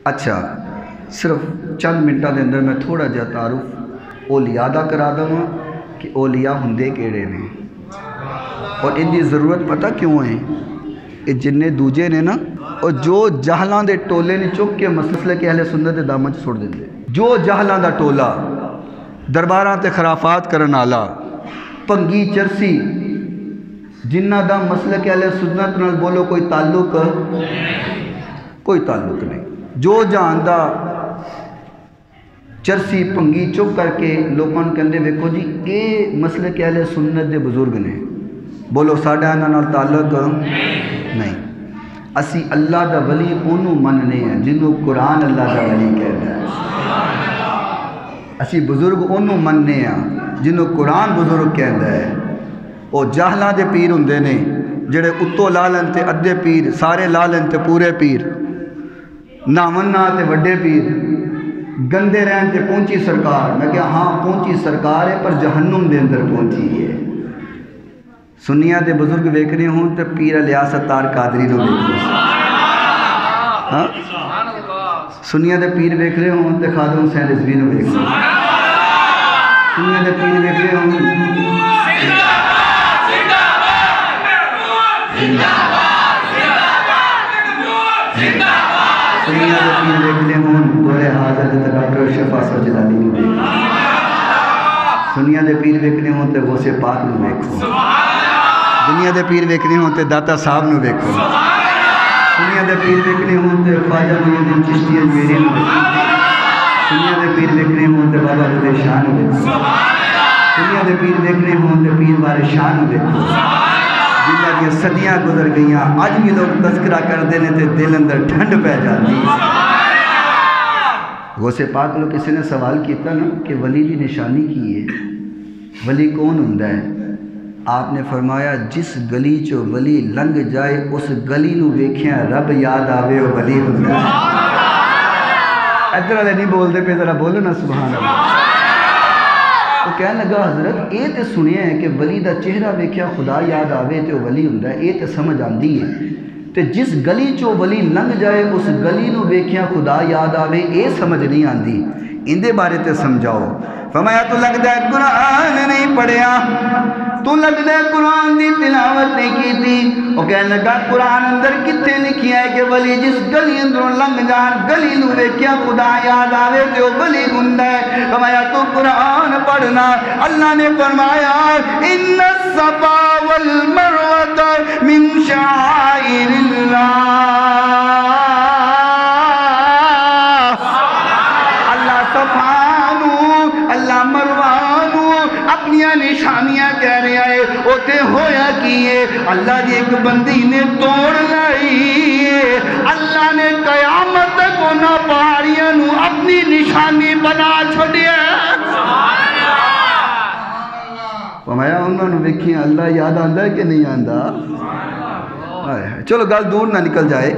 اچھا صرف چند منٹوں کے اندر میں تھوڑا جا تعارف اولیاء دا کرا دوں کہ اولیاء ہندے کیڑے نے اور ان کی ضرورت پتہ کیوں ہے. یہ جن دوجے نے نا اور جو جہلاں دے ٹولے نے چک کے مسلک اہل سنت دے دامن چھوڑ دیں دے. جو جہلاں دا ٹولا درباراں تے خرافات کرن والا پنگی چرسی جنہ دا مسلک اہل سنت نال بولو کوئی تعلق نہیں. جو جاندا چرسی پنگی چپ کر کے لوگوں نے کہندے ویکھو جی اے مسلک اہل سنت دے بزرگ نے بولو ساڈا انہاں نال تعلق نہیں. اسی اللہ دا ولی انہوں مننے ہیں جنہوں قرآن اللہ دا ولی کہتا ہے. اسی بزرگ انہوں مننے ہیں جنہوں قرآن بزرگ کہتا ہے. وہ جاہلاں دے پیر ہوندے نے جڑے اتو لالن تے ادھے پیر سارے لالن تے پورے پیر نامنا تے وڈے پیر گندے رہن تے پہنچی سرکار. میں کہا ہاں پہنچی سرکار ہے پر جہنم دے اندر پہنچی ہے. سنیاں دے بزرگ ویکھنے ہوں تے پیر الیاس اتار قادری نو ویکھو. ہاں سنیاں دے پیر ویکھنے ہوں تے خادم حسین رضوی نو ویکھو. سنیاں دے پیر ویکھنے ہوں سنیاں دے پیر ویکھنے ہوں دورے حاضر تے ڈاکٹر شفا سجلالی نو ویکھو. سنیاں دے پیر ویکھنے ہوں تے غوث پاک نو ویکھو. دنیا دے پیر ویکھنے ہوں تے داتا صاحب نو ویکھو. دنیا دے پیر ویکھنے ہوں تے خواجہ معین الدین چشتی اجمیری نو ویکھو. دنیا دے پیر ویکھنے ہوں تے بابا بلے شاہ نو ویکھو. دنیا دے پیر ویکھنے ہوں تے پیر بارے شاہ نو ویکھو. جنہاں دی صدیاں گزر گئیاں اج بھی لوگ تذکرہ کردے نے تے دل اندر ٹھنڈ پہ جاتی. غوث پاک لوگ کسی نے سوال کیتا نا کہ ولی دی نشانی کی ہے, ولی کون ہوندا ہے؟ آپ نے فرمایا جس گلی چو ولی لنگ جائے اس گلی نو ویکھیاں رب یاد آوے وہ ولی ہوندا ہے. ادھر والے نہیں بولتے پہ ذرا بولو نا سبحان اللہ. وہ کہنے لگا حضرت اے تے سنیا ہے کہ ولی دا چہرہ ویکھیا خدا یاد آوے تے وہ ولی ہوندا ہے, اے تے سمجھ آندی ہے. تے جس گلی چو ولی لنگ جائے اس گلی نو ویکھیا خدا یاد آوے اے سمجھ نہیں آندی. اندے بارے تے سمجھاؤ. فرمایا تو لگتا ہے قرآن نہیں پڑھیا, تو لگتا ہے قرآن دی تلاوت نہیں کی تھی. وہ کہنے لگا قرآن اندر کتے لکھیا ہے کہ ولی جس گلی اندروں لنگ جان گلی نو ویکھیا خدا یاد آوے تے وہ ولی ہوندا ہے. فرمایا تو قرآن پڑھنا. اللہ نے فرمایا ان الصفا والمروہ من شعائر اللہ. اللہ صفانو اللہ مروانو اپنی نشانیاں کہہ رہا ہے. اوتے ہویا کیے اللہ دی ایک بندی نے توڑ لائی. اللہ نے قیامت تک انہاں پہاڑیاں نو اپنی نشانی بنا چھوڑیا. فرمایا انہوں نے ویکھیا اللہ یاد آندا ہے کہ نہیں آندا. چلو گل دور نہ نکل جائے.